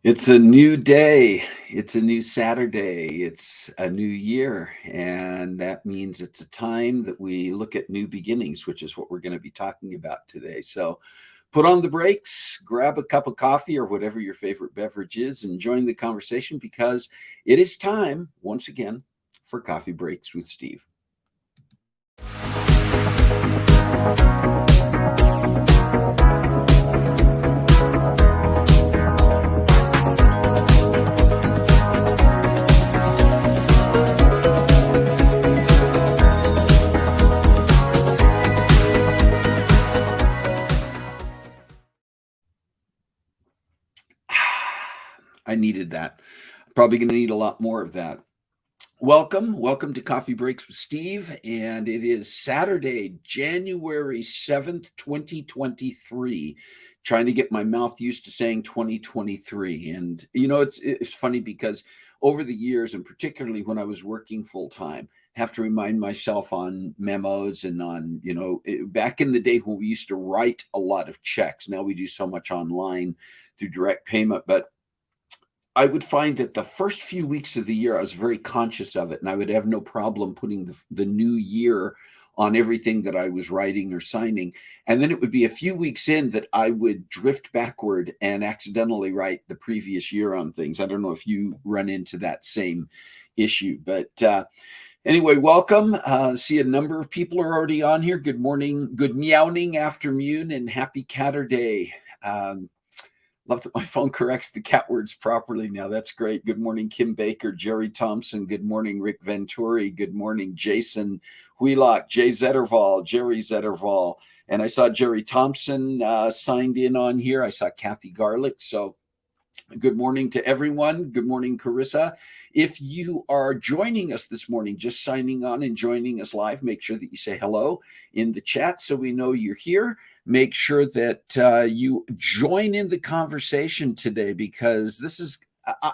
It's a new day. It's a new Saturday. It's a new year. And that means it's a time that we look at new beginnings, which is what we're going to be talking about today. So put on the brakes, grab a cup of coffee or whatever your favorite beverage is, and join the conversation because it is time, once again, for Coffee Breaks with Steve. I needed that. Probably going to need a lot more of that. Welcome to Coffee Breaks with Steve, and it is Saturday, January 7th, 2023. Trying to get my mouth used to saying 2023. And it's funny because over the years, and particularly when I was working full time, have to remind myself on memos and on, back in the day when we used to write a lot of checks. Now we do so much online through direct payment, but I would find that the first few weeks of the year, I was very conscious of it, and I would have no problem putting the new year on everything that I was writing or signing. And then it would be a few weeks in that I would drift backward and accidentally write the previous year on things. I don't know if you run into that same issue, but anyway, welcome. See a number of people are already on here. Good morning, good meowing afternoon, and happy Catterday. Love that my phone corrects the cat words properly now. That's great. Good morning, Kim Baker, Jerry Thompson. Good morning, Rick Venturi. Good morning, Jason Wheelock, Jay Zetterval, Jerry Zetterval. And I saw Jerry Thompson signed in on here. I saw Kathy Garlick. So good morning to everyone. Good morning, Carissa. If you are joining us this morning, just signing on and joining us live, make sure that you say hello in the chat so we know you're here. Make sure that you join in the conversation today, because this is,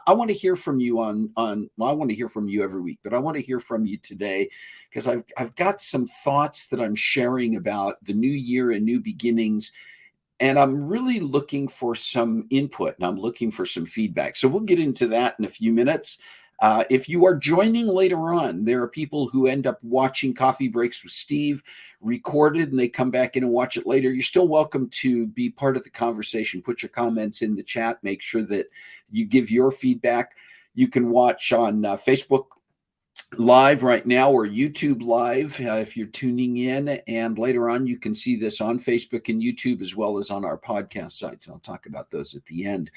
I want to hear from you well, I want to hear from you every week, but I want to hear from you today because I've got some thoughts that I'm sharing about the new year and new beginnings. And I'm really looking for some input and I'm looking for some feedback. So we'll get into that in a few minutes. If you are joining later on, there are people who end up watching Coffee Breaks with Steve recorded and they come back in and watch it later. You're still welcome to be part of the conversation. Put your comments in the chat. Make sure that you give your feedback. You can watch on Facebook Live right now or YouTube Live if you're tuning in, and later on you can see this on Facebook and YouTube as well as on our podcast sites. I'll talk about those at the end.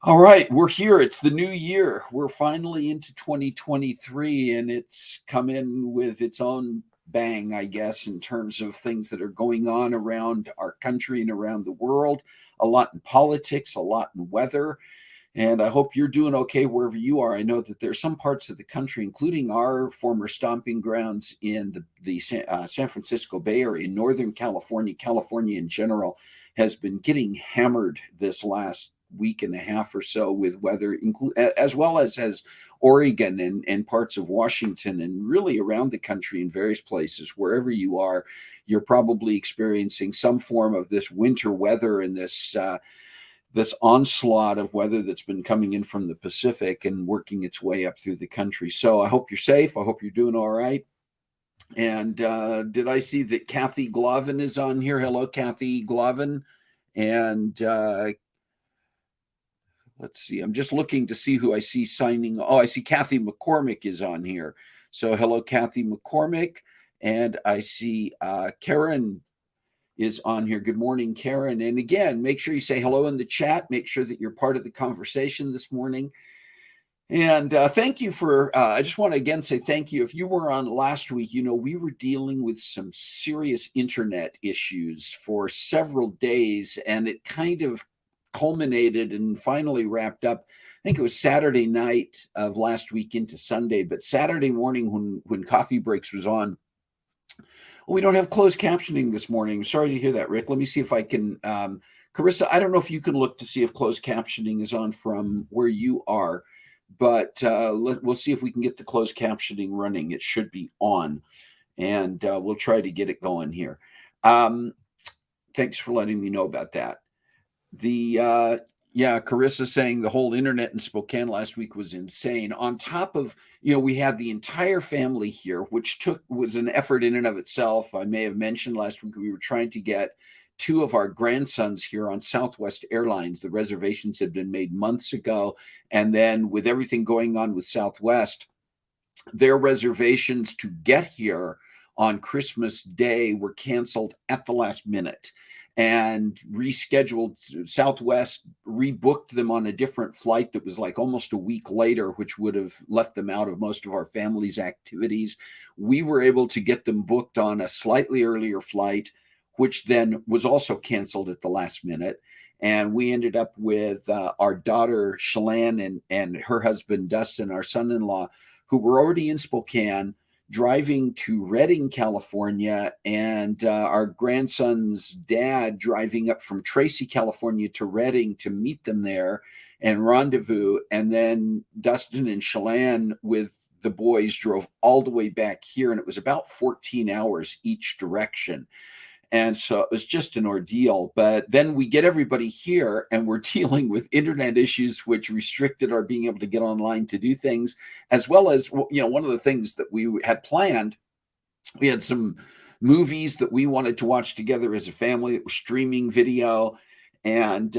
All right, we're here. It's the new year. We're finally into 2023, and it's come in with its own bang, I guess, in terms of things that are going on around our country and around the world. A lot in politics, a lot in weather. And I hope you're doing okay wherever you are. I know that there's some parts of the country, including our former stomping grounds in the San Francisco Bay Area, in Northern California, California in general, has been getting hammered this last week and a half or so with weather, as well as Oregon and parts of Washington and really around the country in various places. Wherever you are, you're probably experiencing some form of this winter weather and this onslaught of weather that's been coming in from the Pacific and working its way up through the country. So I hope you're safe. I hope you're doing all right. And did I see that Kathy Glavin is on here? Hello, Kathy Glavin. And let's see. I'm just looking to see who I see signing. Oh, I see Kathy McCormick is on here. So hello, Kathy McCormick. And I see Karen is on here. Good morning, Karen. And again, make sure you say hello in the chat. Make sure that you're part of the conversation this morning. And thank you for, I just want to again say thank you. If you were on last week, we were dealing with some serious internet issues for several days, and it kind of culminated and finally wrapped up. I think it was Saturday night of last week into Sunday, but Saturday morning when Coffee Breaks was on, we don't have closed captioning this morning. I'm sorry to hear that, Rick. Let me see if I can. Carissa, I don't know if you can look to see if closed captioning is on from where you are, but we'll see if we can get the closed captioning running. It should be on, and we'll try to get it going here. Thanks for letting me know about that. The Yeah, Carissa saying the whole internet in Spokane last week was insane. On top of, we had the entire family here, which was an effort in and of itself. I may have mentioned last week we were trying to get two of our grandsons here on Southwest Airlines. The reservations had been made months ago, and then with everything going on with Southwest, their reservations to get here on Christmas Day were canceled at the last minute and rescheduled. Southwest rebooked them on a different flight that was like almost a week later, which would have left them out of most of our family's activities. We were able to get them booked on a slightly earlier flight, which then was also canceled at the last minute. And we ended up with our daughter, Shalane, and her husband, Dustin, our son in law, who were already in Spokane, driving to Redding, California, and our grandson's dad driving up from Tracy, California to Redding to meet them there and rendezvous. And then Dustin and Shalane with the boys drove all the way back here, and it was about 14 hours each direction. And so it was just an ordeal. But then we get everybody here and we're dealing with internet issues, which restricted our being able to get online to do things, as well as, one of the things that we had planned. We had some movies that we wanted to watch together as a family that were streaming video. And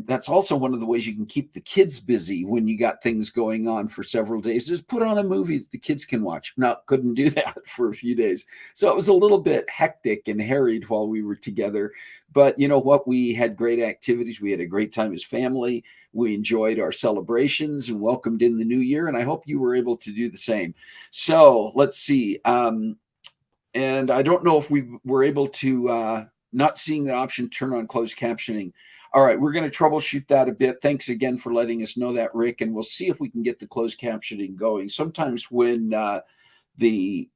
that's also one of the ways you can keep the kids busy when you got things going on for several days, is put on a movie that the kids can watch. No, couldn't do that for a few days. So it was a little bit hectic and harried while we were together. But you know what? We had great activities. We had a great time as family. We enjoyed our celebrations and welcomed in the new year. And I hope you were able to do the same. So let's see. And I don't know if we were able to, not seeing the option turn on closed captioning. All right, we're going to troubleshoot that a bit. Thanks again for letting us know that, Rick, and we'll see if we can get the closed captioning going. Sometimes when the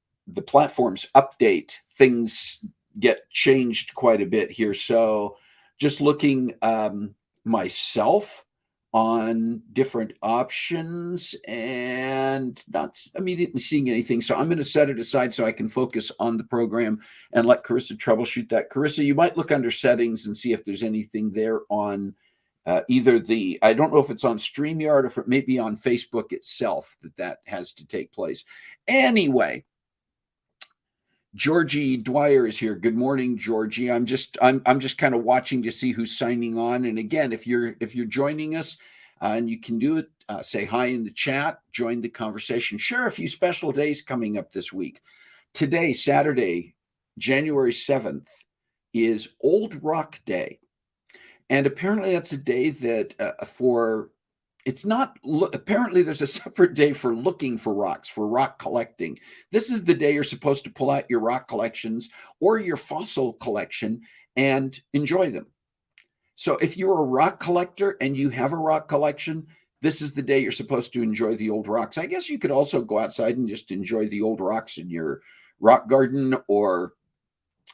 platforms update, things get changed quite a bit here. So just looking myself on different options and not immediately seeing anything. So I'm going to set it aside so I can focus on the program and let Carissa troubleshoot that. Carissa, you might look under settings and see if there's anything there on either I don't know if it's on StreamYard or if it may be on Facebook itself that has to take place. Anyway, Georgie Dwyer is here. Good morning, Georgie. I'm just kind of watching to see who's signing on. And again, if you're joining us, and you can do it, say hi in the chat, join the conversation. Share a few special days coming up this week. Today, Saturday, January 7th, is Old Rock Day, and apparently that's a day that it's not, apparently there's a separate day for looking for rocks, for rock collecting. This is the day you're supposed to pull out your rock collections or your fossil collection and enjoy them. So if you're a rock collector and you have a rock collection, this is the day you're supposed to enjoy the old rocks. I guess you could also go outside and just enjoy the old rocks in your rock garden or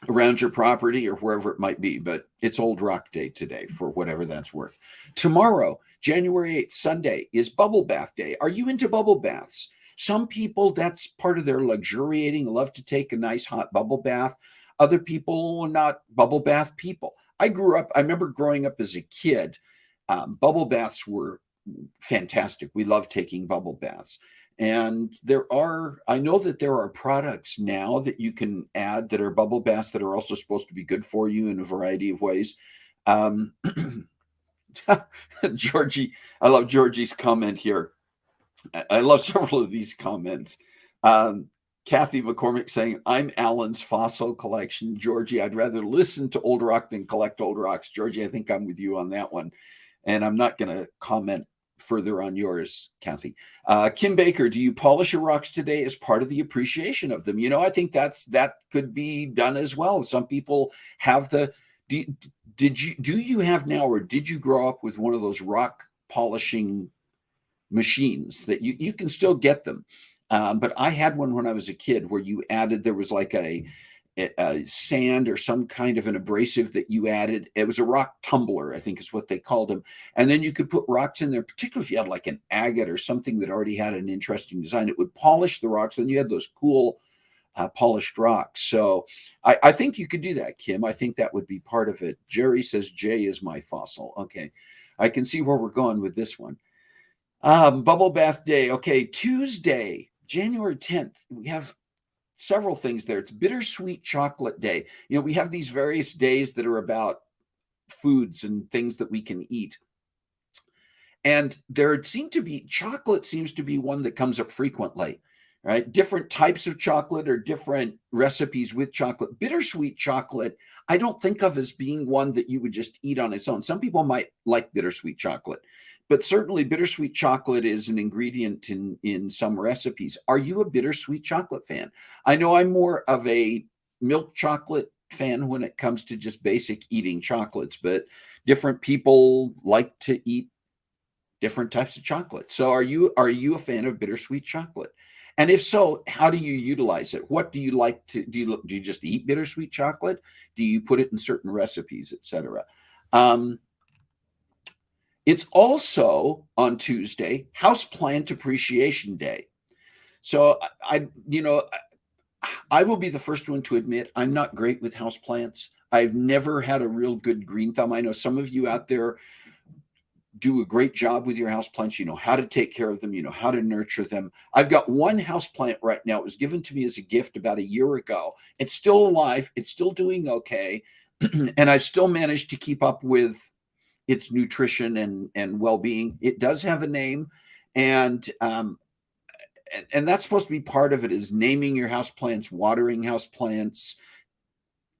around your property or wherever it might be, but it's Old Rock Day today for whatever that's worth. Tomorrow, January 8th, Sunday, is Bubble Bath Day. Are you into bubble baths? Some people, that's part of their luxuriating, love to take a nice hot bubble bath. Other people are not bubble bath people. I remember growing up as a kid, bubble baths were fantastic. We love taking bubble baths. And I know that there are products now that you can add that are bubble baths that are also supposed to be good for you in a variety of ways. Georgie, I love Georgie's comment here. I love several of these comments. Kathy McCormick saying, I'm Alan's fossil collection. Georgie, I'd rather listen to old rock than collect old rocks. Georgie, I think I'm with you on that one. And I'm not going to comment further on yours, Kathy. Kim Baker, do you polish your rocks today as part of the appreciation of them? I think that could be done as well. Some people have do you have now, or did you grow up with one of those rock polishing machines that you can still get them? But I had one when I was a kid where there was like a sand or some kind of an abrasive that you added. It was a rock tumbler, I think is what they called them. And then you could put rocks in there, particularly if you had like an agate or something that already had an interesting design. It would polish the rocks. Then you had those cool polished rocks. So I think you could do that, Kim. I think that would be part of it. Jerry says, Jay is my fossil. Okay. I can see where we're going with this one. Bubble bath day. Okay, Tuesday, January 10th. We have several things there. It's bittersweet chocolate day. We have these various days that are about foods and things that we can eat. And chocolate seems to be one that comes up frequently, right? Different types of chocolate or different recipes with chocolate. Bittersweet chocolate, I don't think of as being one that you would just eat on its own. Some people might like bittersweet chocolate, but certainly bittersweet chocolate is an ingredient in some recipes. Are you a bittersweet chocolate fan? I know I'm more of a milk chocolate fan when it comes to just basic eating chocolates, but different people like to eat different types of chocolate. So are you a fan of bittersweet chocolate? And if so, how do you utilize it? What do you like to do? Do you just eat bittersweet chocolate? Do you put it in certain recipes, etc.? It's also on Tuesday, Houseplant Appreciation Day. So I will be the first one to admit I'm not great with houseplants. I've never had a real good green thumb. I know some of you out there do a great job with your houseplants. You know how to take care of them. You know how to nurture them. I've got one houseplant right now. It was given to me as a gift about a year ago. It's still alive. It's still doing okay. And I've still managed to keep up with its nutrition and well-being. It does have a name. And that's supposed to be part of it, is naming your houseplants, watering houseplants,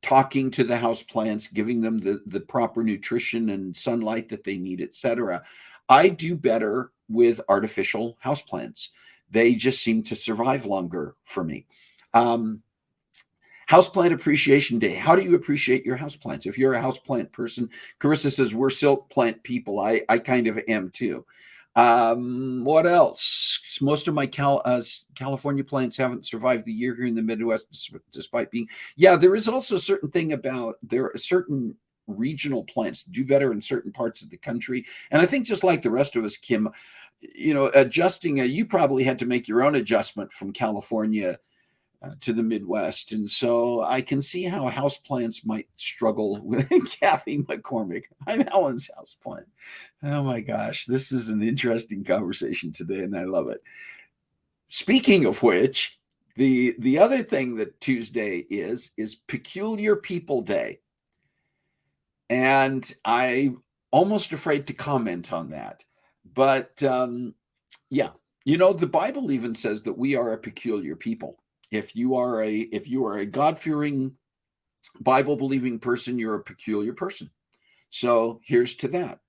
talking to the houseplants, giving them the proper nutrition and sunlight that they need, etc. I do better with artificial houseplants. They just seem to survive longer for me. Houseplant Appreciation Day. How do you appreciate your houseplants? If you're a houseplant person, Carissa says we're silk plant people. I kind of am too. What else? Most of my California plants haven't survived the year here in the Midwest, despite being. Yeah, there is also a certain thing about there are certain regional plants that do better in certain parts of the country. And I think just like the rest of us, Kim, adjusting, you probably had to make your own adjustment from California to the Midwest. And so I can see how houseplants might struggle with Kathy McCormick. I'm Helen's houseplant. Oh my gosh, this is an interesting conversation today, and I love it. Speaking of which, the other thing that Tuesday is Peculiar People Day. And I'm almost afraid to comment on that. But yeah, the Bible even says that we are a peculiar people. If you are a God-fearing, Bible-believing person, you're a peculiar person. So here's to that.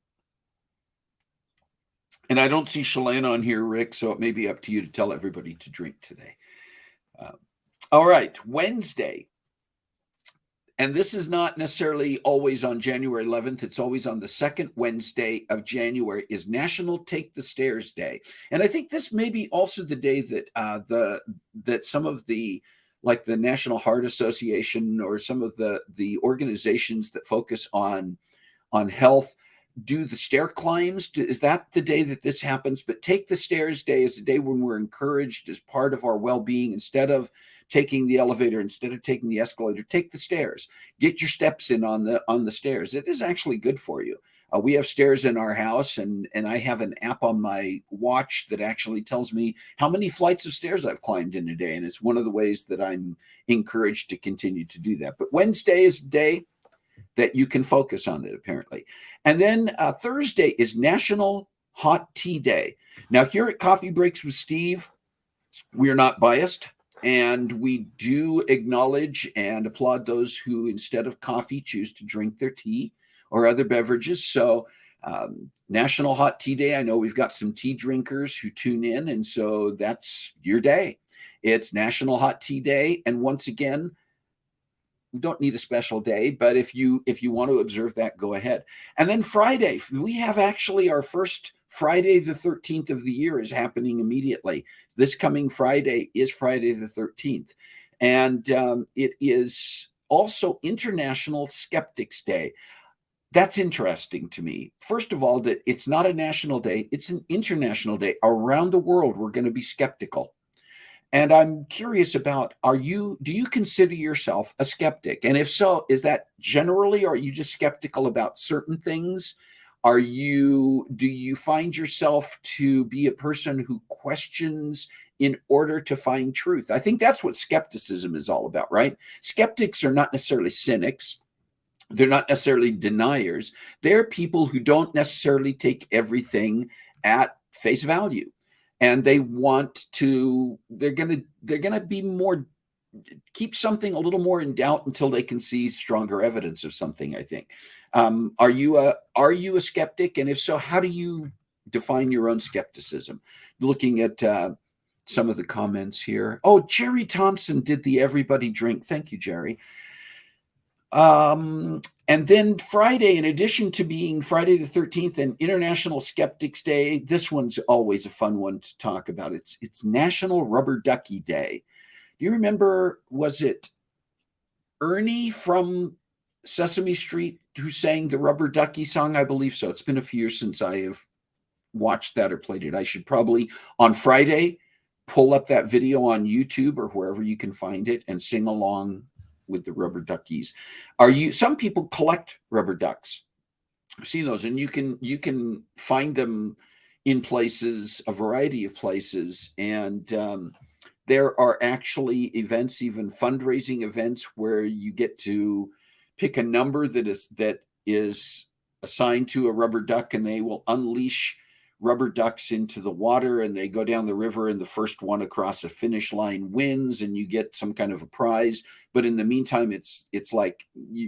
And I don't see Shalane on here, Rick, so it may be up to you to tell everybody to drink today. All right, Wednesday. And this is not necessarily always on January 11th. It's always on the second Wednesday of January, is National Take the Stairs Day. And I think this may be also the day that that some of the, like the National Heart Association or some of the organizations that focus on health do the stair climbs. Is that the day that this happens? But Take the Stairs Day is a day when we're encouraged, as part of our well-being, instead of taking the elevator, instead of taking the escalator, take the stairs. Get your steps in on the stairs. It is actually good for you. We have stairs in our house, and I have an app on my watch that actually tells me how many flights of stairs I've climbed in a day. And it's one of the ways that I'm encouraged to continue to do that. But Wednesday is a day that you can focus on it, apparently. And then Thursday is National Hot Tea Day. Now, here at Coffee Breaks with Steve, we are not biased, and we do acknowledge and applaud those who, instead of coffee, choose to drink their tea or other beverages. So National Hot Tea Day, I know we've got some tea drinkers who tune in, and so that's your day. It's National Hot Tea Day. And once again, we don't need a special day, but if you want to observe that, go ahead. And then Friday, we have actually our first Friday the 13th of the year is happening immediately. This coming Friday is Friday the 13th. And it is also International Skeptics Day. That's interesting to me. First of all, that it's not a national day, it's an international day. Around the world, we're going to be skeptical. And I'm curious about, do you consider yourself a skeptic? And if so, is that generally, or are you just skeptical about certain things? Do you find yourself to be a person who questions in order to find truth? I think that's what skepticism is all about, right? Skeptics are not necessarily cynics. They're not necessarily deniers. They're people who don't necessarily take everything at face value. And they want to, they're gonna be more, keep something a little more in doubt until they can see stronger evidence of something, I think. Are you a skeptic? And if so, how do you define your own skepticism? Looking at some of the comments here. Oh, Jerry Thompson did the everybody drink. Thank you, Jerry. And then Friday, in addition to being Friday the 13th and International Skeptics Day, this one's always a fun one to talk about. It's National Rubber Ducky Day. Do you remember, was it Ernie from Sesame Street who sang the Rubber Ducky song? I believe so. It's been a few years since I have watched that or played it. I should probably, on Friday, pull up that video on YouTube or wherever you can find it and sing along with the rubber duckies. Some people collect rubber ducks. I've seen those, and you can find them in places, a variety of places. And there are actually events, even fundraising events, where you get to pick a number that is assigned to a rubber duck, and they will unleash rubber ducks into the water, and they go down the river, and the first one across a finish line wins, and you get some kind of a prize. But in the meantime, it's like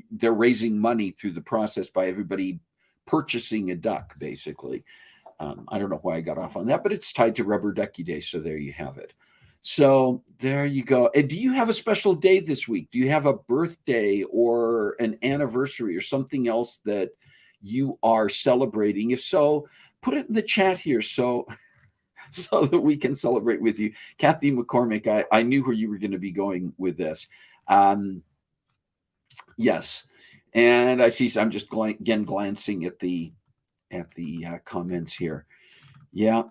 they're raising money through the process by everybody purchasing a duck, basically. I don't know why I got off on that, but it's tied to Rubber Ducky Day, so there you have it. So there you go. And do you have a special day this week? Do you have a birthday or an anniversary or something else that you are celebrating? If so, put it in the chat here so that we can celebrate with you. Kathy McCormick, I knew where you were going to be going with this. Yes. And I see, I'm just again glancing at the comments here. Yeah.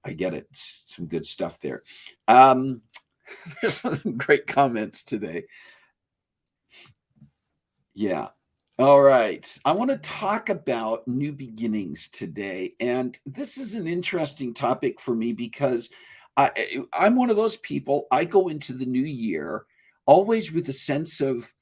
I get it. Some good stuff there. There's some great comments today. Yeah. All right. I want to talk about new beginnings today. And this is an interesting topic for me because I'm one of those people. I go into the new year always with a sense of,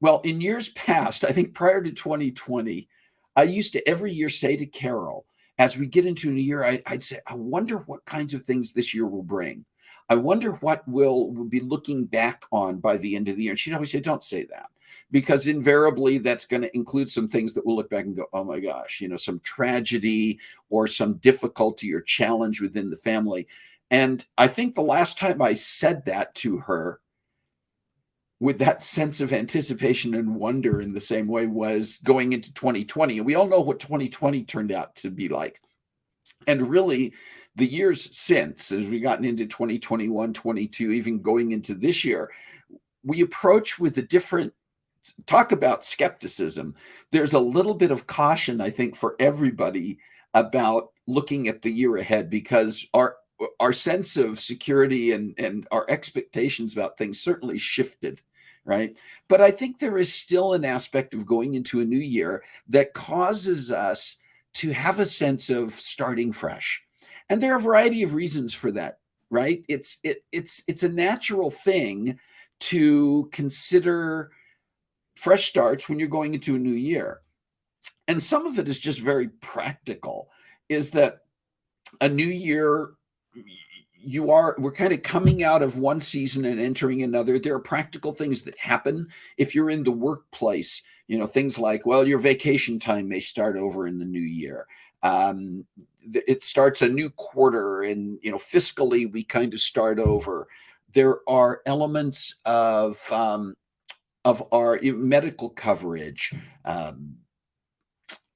well, in years past, I think prior to 2020, I used to every year say to Carol, as we get into a new year, I'd say, I wonder what kinds of things this year will bring. I wonder what we'll be looking back on by the end of the year. And she'd always say, don't say that, because invariably that's going to include some things that we'll look back and go, oh my gosh, some tragedy or some difficulty or challenge within the family. And I think the last time I said that to her with that sense of anticipation and wonder in the same way was going into 2020. And we all know what 2020 turned out to be like. And really, the years since, as we've gotten into 2021, 22, even going into this year, we approach with a different, talk about skepticism. There's a little bit of caution, I think, for everybody about looking at the year ahead, because our sense of security and our expectations about things certainly shifted, right? But I think there is still an aspect of going into a new year that causes us to have a sense of starting fresh. And there are a variety of reasons for that, right? It's a natural thing to consider fresh starts when you're going into a new year. And some of it is just very practical, is that a new year, we're kind of coming out of one season and entering another. There are practical things that happen if you're in the workplace, things like, well, your vacation time may start over in the new year. It starts a new quarter, and fiscally we kind of start over. There are elements of our medical coverage,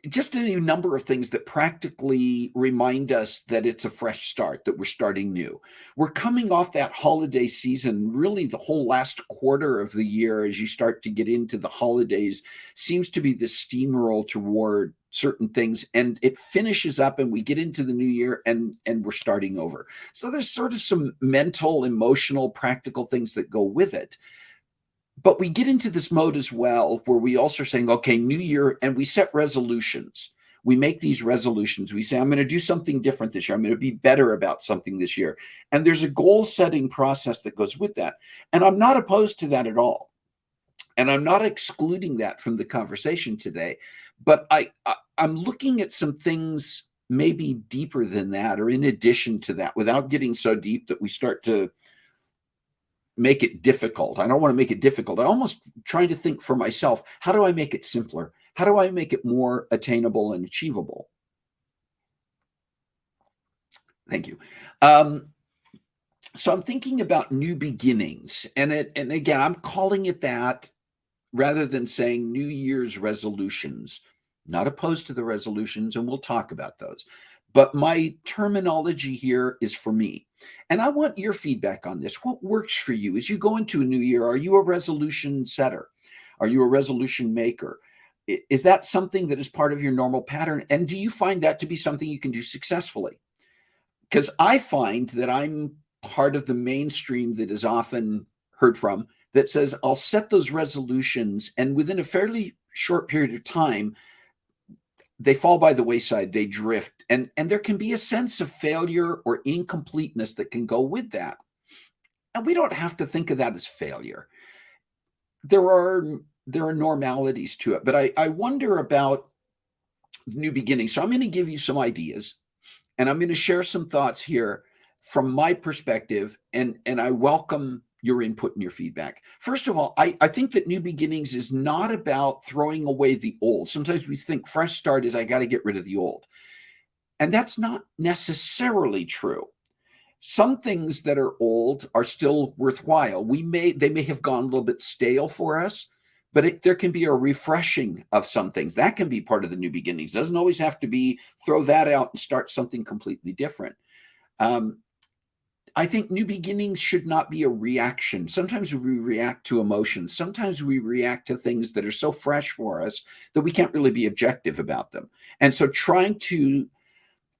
just a number of things that practically remind us that it's a fresh start, that we're starting new. We're coming off that holiday season. Really, the whole last quarter of the year, as you start to get into the holidays, seems to be the steamroll toward certain things, and it finishes up and we get into the new year and we're starting over. So there's sort of some mental, emotional, practical things that go with it. But we get into this mode as well, where we also are saying, okay, new year, and we set resolutions. We make these resolutions. We say, I'm going to do something different this year. I'm going to be better about something this year. And there's a goal setting process that goes with that. And I'm not opposed to that at all. And I'm not excluding that from the conversation today. But I'm looking at some things maybe deeper than that, or in addition to that, without getting so deep that we start to make it difficult. I don't want to make it difficult. I'm almost trying to think for myself, how do I make it simpler? How do I make it more attainable and achievable? Thank you. So I'm thinking about new beginnings, and again, I'm calling it that rather than saying New Year's resolutions. Not opposed to the resolutions, and we'll talk about those. But my terminology here is for me. And I want your feedback on this. What works for you as you go into a new year? Are you a resolution setter? Are you a resolution maker? Is that something that is part of your normal pattern? And do you find that to be something you can do successfully? Because I find that I'm part of the mainstream that is often heard from that says, I'll set those resolutions, and within a fairly short period of time, they fall by the wayside, they drift, and there can be a sense of failure or incompleteness that can go with that. And we don't have to think of that as failure. There are normalities to it, but I wonder about new beginnings. So I'm going to give you some ideas, and I'm going to share some thoughts here from my perspective, and I welcome your input and your feedback. First of all, I think that new beginnings is not about throwing away the old. Sometimes we think fresh start is I got to get rid of the old. And that's not necessarily true. Some things that are old are still worthwhile. They may have gone a little bit stale for us, but there can be a refreshing of some things. That can be part of the new beginnings. It doesn't always have to be throw that out and start something completely different. I think new beginnings should not be a reaction. Sometimes we react to emotions. Sometimes we react to things that are so fresh for us that we can't really be objective about them. And so trying to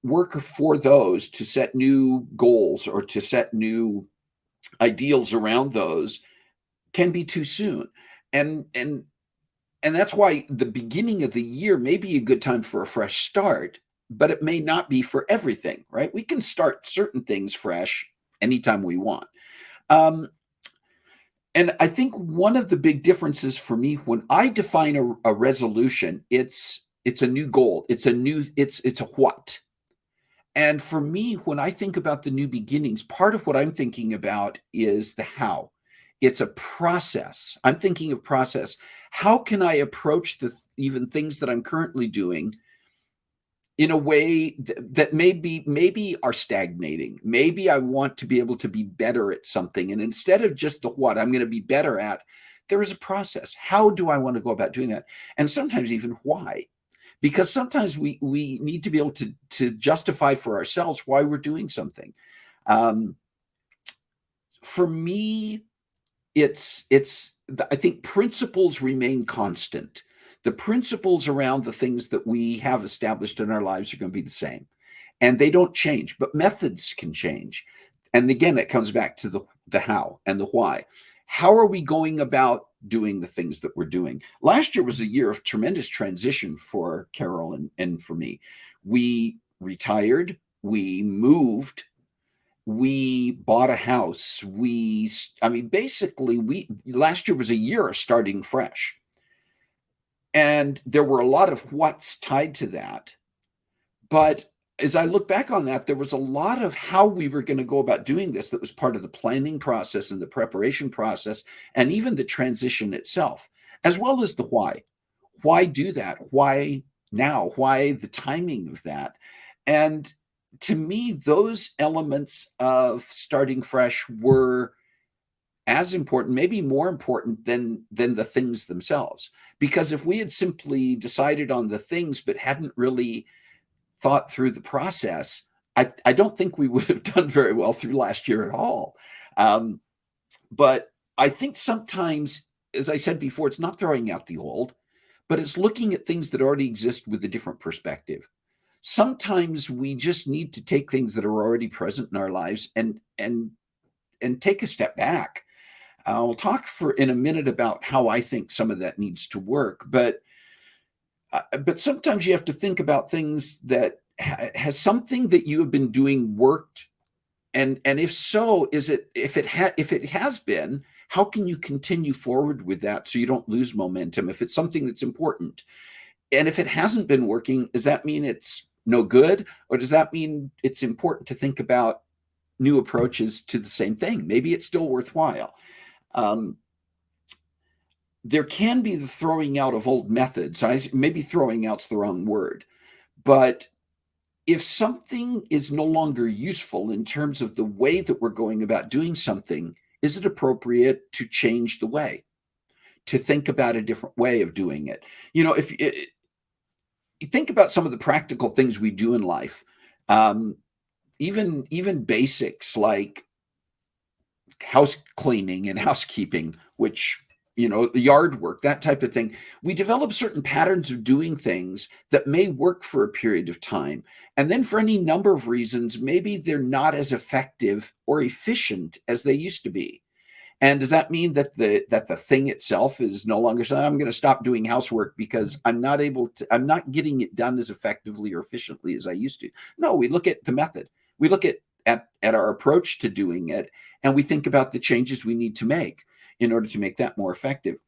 work for those, to set new goals or to set new ideals around those, can be too soon. And that's why the beginning of the year may be a good time for a fresh start, but it may not be for everything, right? We can start certain things fresh anytime we want. And I think one of the big differences for me when I define a resolution, it's a new goal. It's a what. And for me, when I think about the new beginnings, part of what I'm thinking about is the how. It's a process. I'm thinking of process. How can I approach even things that I'm currently doing in a way that maybe are stagnating? Maybe I want to be able to be better at something. And instead of just the what I'm going to be better at, there is a process. How do I want to go about doing that? And sometimes even why. Because sometimes we need to be able to justify for ourselves why we're doing something. For me, I think principles remain constant. The principles around the things that we have established in our lives are going to be the same, and they don't change, but methods can change. And again, it comes back to the how and the why. How are we going about doing the things that we're doing? Last year was a year of tremendous transition for Carol and for me. We retired, we moved, we bought a house. Basically, last year was a year of starting fresh. And there were a lot of what's tied to that. But as I look back on that, there was a lot of how we were going to go about doing this that was part of the planning process and the preparation process, and even the transition itself, as well as the why. Why do that? Why now? Why the timing of that? And to me, those elements of starting fresh were as important, maybe more important than the things themselves. Because if we had simply decided on the things but hadn't really thought through the process, I don't think we would have done very well through last year at all. But I think sometimes, as I said before, it's not throwing out the old, but it's looking at things that already exist with a different perspective. Sometimes we just need to take things that are already present in our lives and take a step back. I'll talk in a minute about how I think some of that needs to work, but But sometimes you have to think about things that has something that you have been doing worked, and if so, is it if it has been, how can you continue forward with that so you don't lose momentum if it's something that's important? And if it hasn't been working, does that mean it's no good, or does that mean it's important to think about new approaches to the same thing? Maybe it's still worthwhile. Um, there can be the throwing out of old methods. Maybe throwing out's the wrong word, but if something is no longer useful in terms of the way that we're going about doing something, is it appropriate to change the way, to think about a different way of doing it? If you think about some of the practical things we do in life, um, even basics like house cleaning and housekeeping, which the yard work, that type of thing, we develop certain patterns of doing things that may work for a period of time, and then for any number of reasons, maybe they're not as effective or efficient as they used to be. And does that mean that the thing itself is no longer saying, I'm going to stop doing housework because I'm not getting it done as effectively or efficiently as I used to? No, we look at the method. We look at our approach to doing it, and we think about the changes we need to make in order to make that more effective.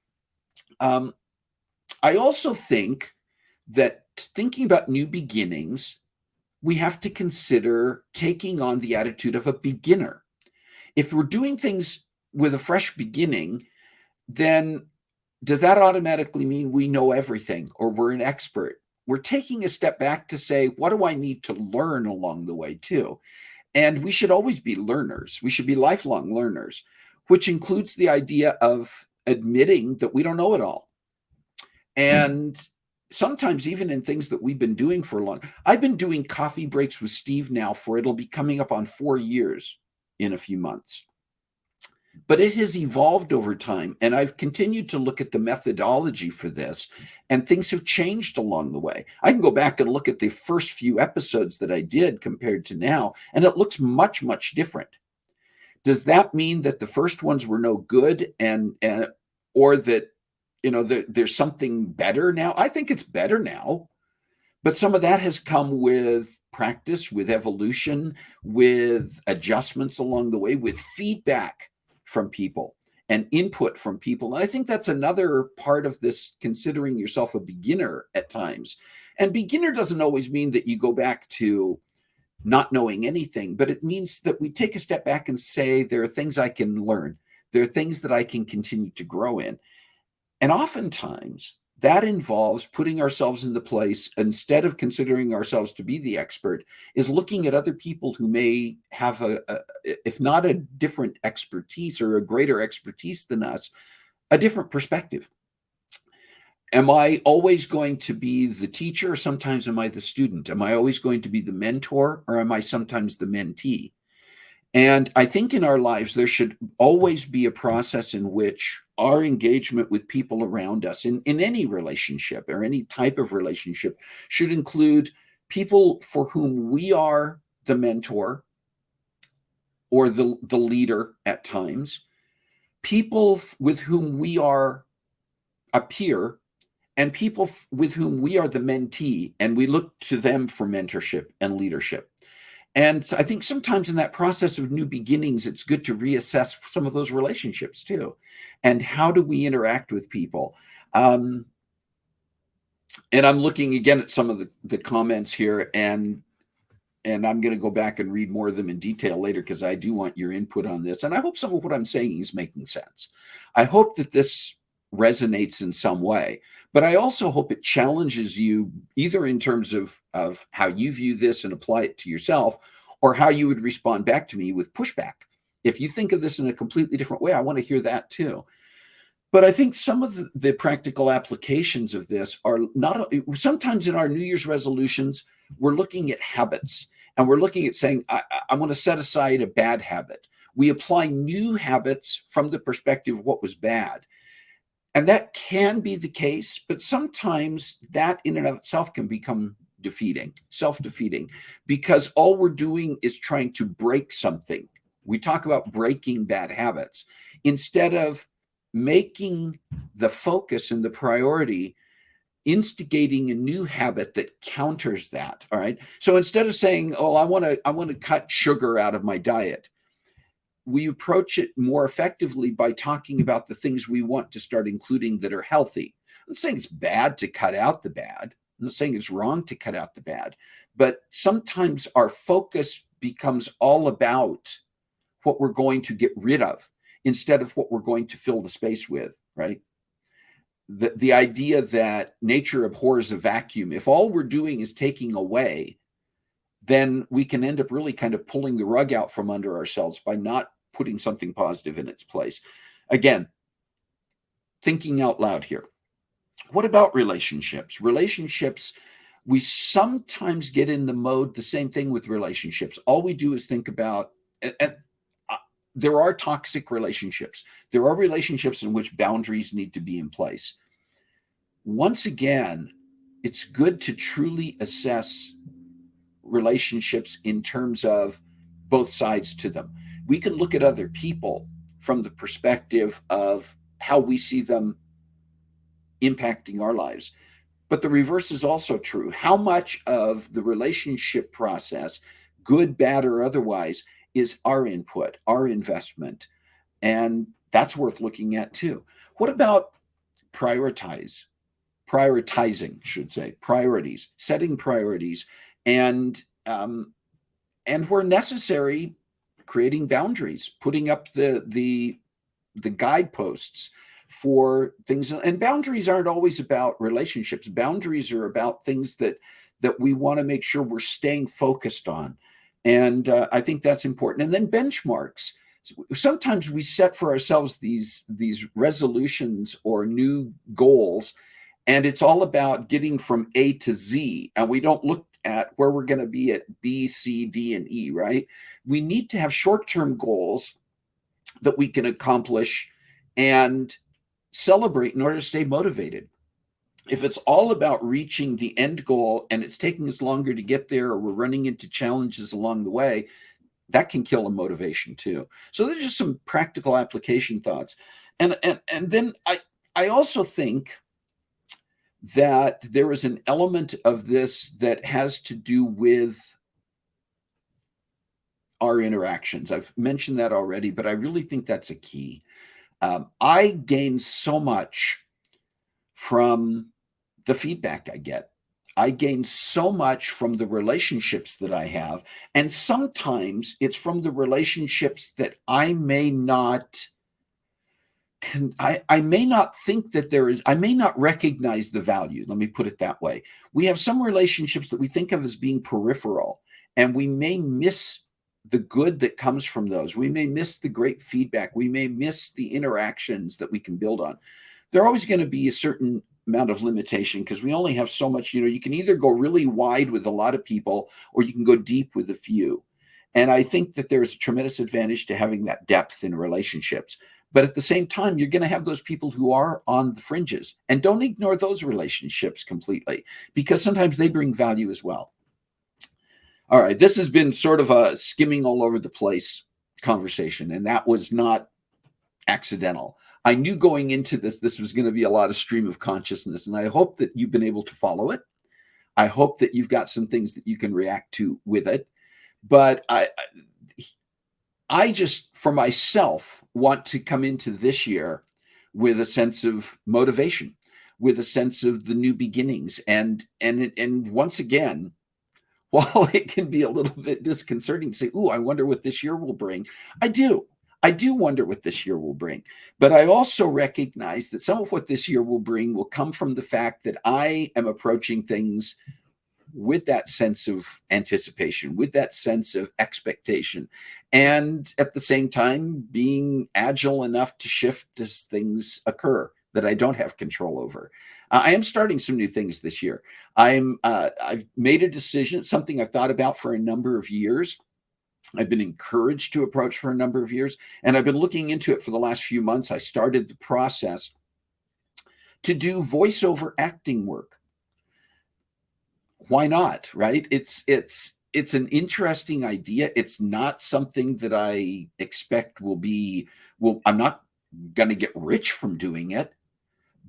I also think that thinking about new beginnings, we have to consider taking on the attitude of a beginner. If we're doing things with a fresh beginning, then does that automatically mean we know everything or we're an expert? We're taking a step back to say, what do I need to learn along the way too? And we should always be learners. We should be lifelong learners, which includes the idea of admitting that we don't know it all. And sometimes even in things that we've been doing for a long, I've been doing coffee breaks with Steve now for, it'll be coming up on 4 years in a few months. But it has evolved over time, and I've continued to look at the methodology for this, and things have changed along the way. I can go back and look at the first few episodes that I did compared to now, and it looks much, much different. Does that mean that the first ones were no good, and or that there's something better now? I think it's better now, but some of that has come with practice, with evolution, with adjustments along the way, with feedback from people and input from people. And I think that's another part of this, considering yourself a beginner at times. And beginner doesn't always mean that you go back to not knowing anything, but it means that we take a step back and say, there are things I can learn. There are things that I can continue to grow in. And oftentimes that involves putting ourselves in the place, instead of considering ourselves to be the expert, is looking at other people who may have if not a different expertise or a greater expertise than us, a different perspective. Am I always going to be the teacher, or sometimes am I the student? Am I always going to be the mentor, or am I sometimes the mentee? And I think in our lives, there should always be a process in which our engagement with people around us in any relationship or any type of relationship should include people for whom we are the mentor or the leader at times, people with whom we are a peer, and people with whom we are the mentee, and we look to them for mentorship and leadership. And I think sometimes in that process of new beginnings, it's good to reassess some of those relationships too. And how do we interact with people? And I'm looking again at some of the comments here, and I'm going to go back and read more of them in detail later, because I do want your input on this. And I hope some of what I'm saying is making sense. I hope that this resonates in some way, but I also hope it challenges you, either in terms of how you view this and apply it to yourself, or how you would respond back to me with pushback. If you think of this in a completely different way, I want to hear that too. But I think some of the practical applications of this are not, sometimes in our New Year's resolutions, we're looking at habits, and we're looking at saying, I want to set aside a bad habit. We apply new habits from the perspective of what was bad. And that can be the case, but sometimes that in and of itself can become self-defeating, because all we're doing is trying to break something. We talk about breaking bad habits instead of making the focus and the priority instigating a new habit that counters that. All right. So instead of saying, "Oh, I want to cut sugar out of my diet," we approach it more effectively by talking about the things we want to start including that are healthy. I'm not saying it's bad to cut out the bad. I'm not saying it's wrong to cut out the bad, but sometimes our focus becomes all about what we're going to get rid of instead of what we're going to fill the space with, right? The idea that nature abhors a vacuum. If all we're doing is taking away, then we can end up really kind of pulling the rug out from under ourselves by not putting something positive in its place. Again, thinking out loud here. What about relationships? Relationships, we sometimes get in the mode, the same thing with relationships. All we do is think about, and there are toxic relationships. There are relationships in which boundaries need to be in place. Once again, it's good to truly assess relationships in terms of both sides to them. We can look at other people from the perspective of how we see them impacting our lives. But the reverse is also true. How much of the relationship process, good, bad, or otherwise, is our input, our investment? And that's worth looking at too. What about prioritizing, should say, priorities, setting priorities, and where necessary, creating boundaries, putting up the guideposts for things. And boundaries aren't always about relationships. Boundaries are about things that we want to make sure we're staying focused on. And I think that's important. And then benchmarks. Sometimes we set for ourselves these resolutions or new goals, and it's all about getting from A to Z, and we don't look at where we're going to be at B, C, D, and E, right? We need to have short-term goals that we can accomplish and celebrate in order to stay motivated. If it's all about reaching the end goal and it's taking us longer to get there, or we're running into challenges along the way, that can kill a motivation too. So there's just some practical application thoughts. And then I also think that there is an element of this that has to do with our interactions. I've mentioned that already, but I really think that's a key. I gain so much from the feedback I get. I gain so much from the relationships that I have. And sometimes it's from the relationships that I may not I may not think that I may not recognize the value. Let me put it that way. We have some relationships that we think of as being peripheral, and we may miss the good that comes from those. We may miss the great feedback. We may miss the interactions that we can build on. There are always going to be a certain amount of limitation because we only have so much. You can either go really wide with a lot of people, or you can go deep with a few. And I think that there's a tremendous advantage to having that depth in relationships. But at the same time, you're going to have those people who are on the fringes, and don't ignore those relationships completely, because sometimes they bring value as well. All right, this has been sort of a skimming all over the place conversation, and that was not accidental. I knew going into this was going to be a lot of stream of consciousness, and I hope that you've been able to follow it. I hope that you've got some things that you can react to with it. But I just, for myself, want to come into this year with a sense of motivation, with a sense of the new beginnings. And once again, while it can be a little bit disconcerting to say, "Ooh, I wonder what this year will bring," I do wonder what this year will bring. But I also recognize that some of what this year will bring will come from the fact that I am approaching things with that sense of anticipation, with that sense of expectation, and at the same time being agile enough to shift as things occur that I don't have control over. I am starting some new things this year. I've made a decision, something I've thought about for a number of years. I've been encouraged to approach for a number of years, and I've been looking into it for the last few months. I started the process to do voiceover acting work. Why not, right? It's an interesting idea. It's not something that I expect I'm not going to get rich from doing it,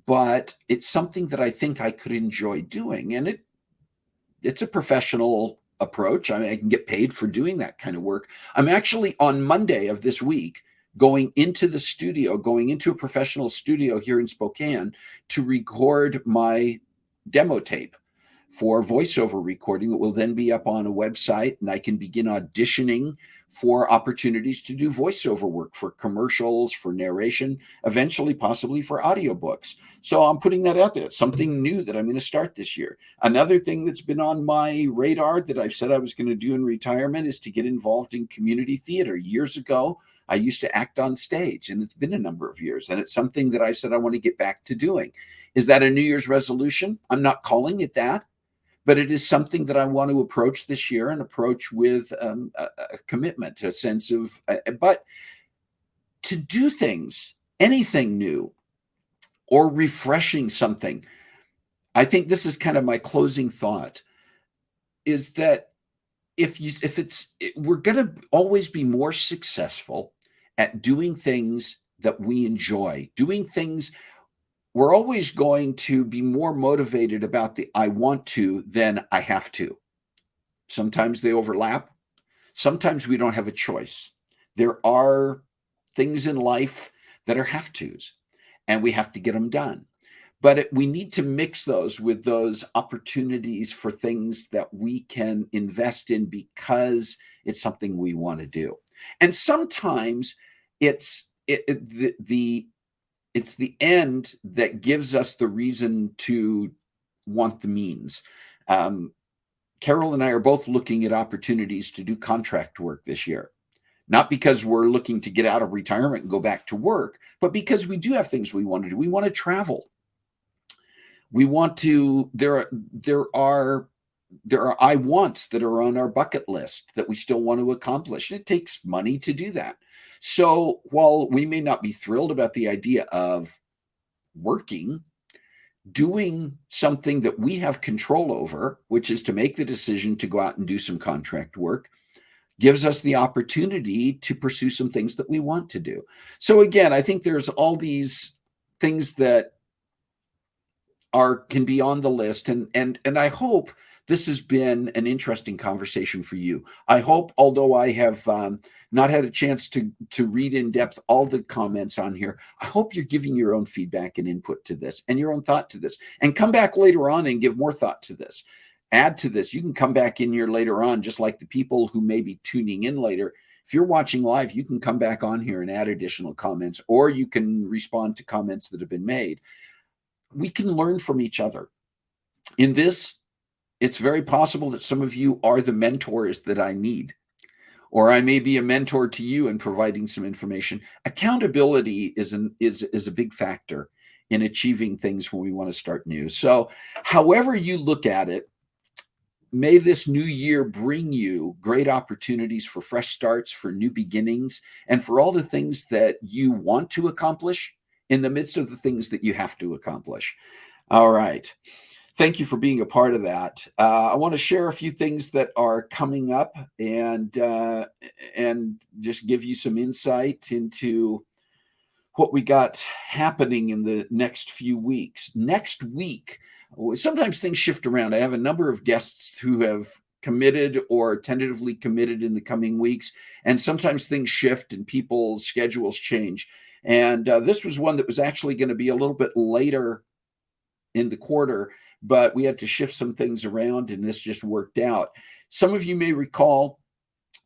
but it's something that I think I could enjoy doing. And it's a professional approach. I mean, I can get paid for doing that kind of work. I'm actually on Monday of this week going into the studio, going into a professional studio here in Spokane to record my demo tape for voiceover recording. It will then be up on a website, and I can begin auditioning for opportunities to do voiceover work for commercials, for narration, eventually possibly for audiobooks. So I'm putting that out there. It's something new that I'm going to start this year. Another thing that's been on my radar that I've said I was going to do in retirement is to get involved in community theater. Years ago, I used to act on stage, and it's been a number of years, and it's something that I said I want to get back to doing. Is that a New Year's resolution? I'm not calling it that, but it is something that I want to approach this year and approach with a commitment, a sense of, but to do things, anything new or refreshing something, I think this is kind of my closing thought, is that we're going to always be more successful at doing things that we enjoy, doing things. We're always going to be more motivated about the I want to than I have to. Sometimes they overlap. Sometimes we don't have a choice. There are things in life that are have tos, and we have to get them done. But we need to mix those with those opportunities for things that we can invest in because it's something we want to do. And sometimes it's the end that gives us the reason to want the means. Carol and I are both looking at opportunities to do contract work this year, not because we're looking to get out of retirement and go back to work, but because we do have things we want to do. We want to travel. We want to, there are I wants that are on our bucket list that we still want to accomplish. It takes money to do that. So while we may not be thrilled about the idea of working, doing something that we have control over, which is to make the decision to go out and do some contract work, gives us the opportunity to pursue some things that we want to do. So again, I think there's all these things that can be on the list, and I hope this has been an interesting conversation for you. I hope, although I have not had a chance to read in depth all the comments on here, I hope you're giving your own feedback and input to this and your own thought to this, and come back later on and give more thought to this. Add to this. You can come back in here later on, just like the people who may be tuning in later. If you're watching live, you can come back on here and add additional comments, or you can respond to comments that have been made. We can learn from each other. In this, it's very possible that some of you are the mentors that I need, or I may be a mentor to you in providing some information. Accountability is a big factor in achieving things when we want to start new. So however you look at it, may this new year bring you great opportunities for fresh starts, for new beginnings, and for all the things that you want to accomplish in the midst of the things that you have to accomplish. All right. Thank you for being a part of that. I want to share a few things that are coming up and just give you some insight into what we got happening in the next few weeks. Next week, sometimes things shift around. I have a number of guests who have committed or tentatively committed in the coming weeks, and sometimes things shift and people's schedules change. And this was one that was actually going to be a little bit later in the quarter, but we had to shift some things around, and this just worked out. Some of you may recall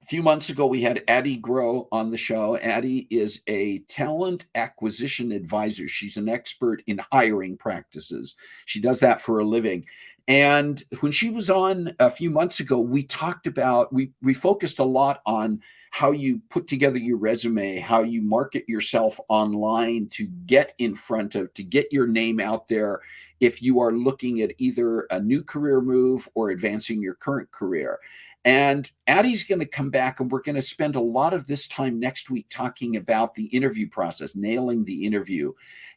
a few months ago, we had Addie Grow on the show. Addie is a talent acquisition advisor. She's an expert in hiring practices. She does that for a living. And when she was on a few months ago, we talked about, we focused a lot on how you put together your resume, how you market yourself online to get in front of, to get your name out there if you are looking at either a new career move or advancing your current career. And Addie's going to come back, and we're going to spend a lot of this time next week talking about the interview process, nailing the interview,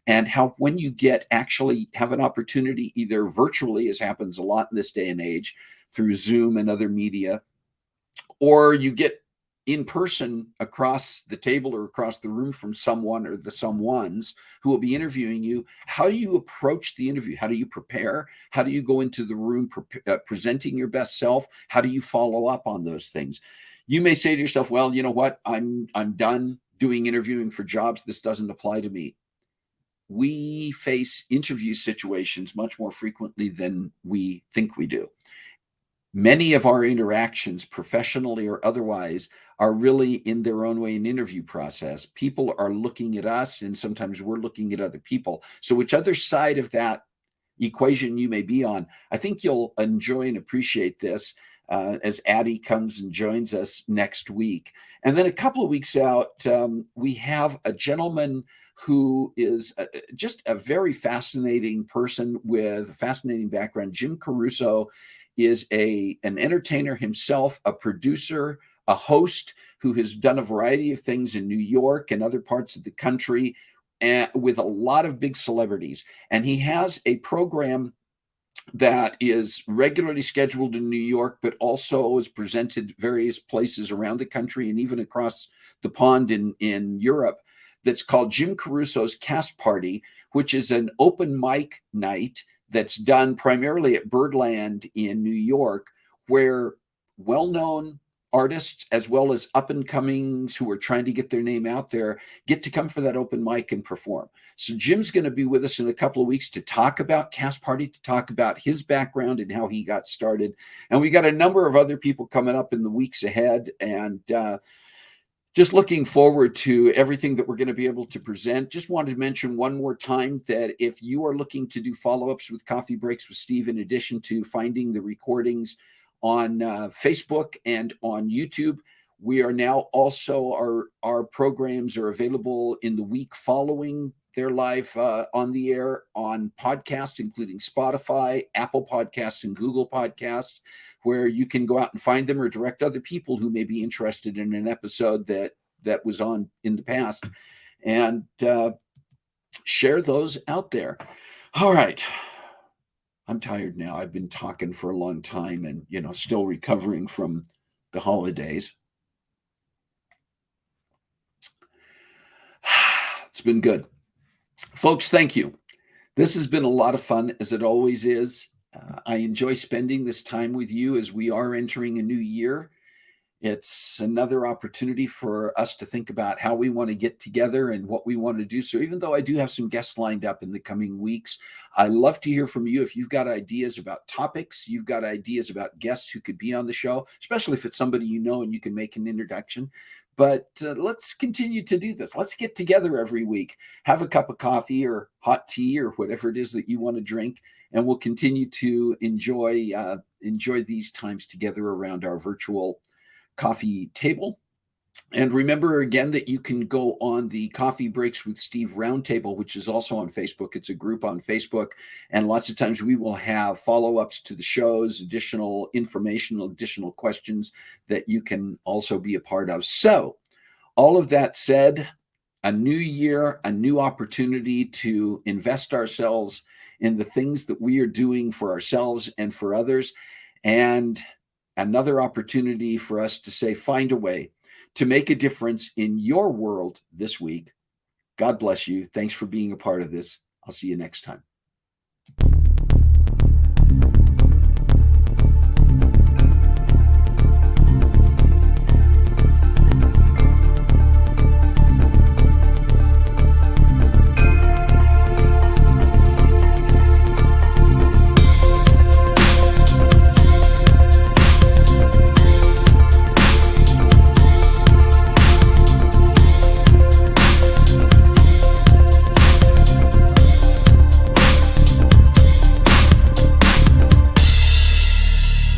and how when you actually have an opportunity, either virtually, as happens a lot in this day and age, through Zoom and other media, or you get in person across the table or across the room from someone or the someones who will be interviewing you, how do you approach the interview? How do you prepare? How do you go into the room presenting your best self? How do you follow up on those things? You may say to yourself, well, you know what? I'm done doing interviewing for jobs. This doesn't apply to me. We face interview situations much more frequently than we think we do. Many of our interactions, professionally or otherwise, are really in their own way an interview process. People are looking at us, and sometimes we're looking at other people. So which other side of that equation you may be on, I think you'll enjoy and appreciate this as Addie comes and joins us next week. And then a couple of weeks out, we have a gentleman who is just a very fascinating person with a fascinating background. Jim Caruso is an entertainer himself, a producer, a host who has done a variety of things in New York and other parts of the country, with a lot of big celebrities. And he has a program that is regularly scheduled in New York, but also is presented various places around the country and even across the pond in Europe, that's called Jim Caruso's Cast Party, which is an open mic night that's done primarily at Birdland in New York, where well-known artists as well as up-and-comings who are trying to get their name out there get to come for that open mic and perform. So Jim's going to be with us in a couple of weeks to talk about Cast Party, to talk about his background and how he got started. And we got a number of other people coming up in the weeks ahead, and just looking forward to everything that we're going to be able to present. Just wanted to mention one more time that if you are looking to do follow-ups with Coffee Breaks with Steve, in addition to finding the recordings on Facebook and on YouTube, we are now also, our programs are available in the week following their live on the air on podcasts, including Spotify, Apple Podcasts, and Google Podcasts, where you can go out and find them or direct other people who may be interested in an episode that was on in the past, and share those out there. All right. I'm tired now. I've been talking for a long time and, still recovering from the holidays. It's been good. Folks, thank you. This has been a lot of fun, as it always is. I enjoy spending this time with you as we are entering a new year. It's another opportunity for us to think about how we want to get together and what we want to do. So even though I do have some guests lined up in the coming weeks, I love to hear from you. If you've got ideas about topics, you've got ideas about guests who could be on the show, especially if it's somebody you know and you can make an introduction. But let's continue to do this. Let's get together every week, have a cup of coffee or hot tea or whatever it is that you want to drink, and we'll continue to enjoy these times together around our virtual coffee table. And remember again that you can go on the Coffee Breaks with Steve Roundtable, which is also on Facebook. It's a group on Facebook, and lots of times we will have follow-ups to the shows, additional information, additional questions that you can also be a part of. So all of that said, a new year, a new opportunity to invest ourselves in the things that we are doing for ourselves and for others, and another opportunity for us to say, find a way to make a difference in your world this week. God bless you. Thanks for being a part of this. I'll see you next time.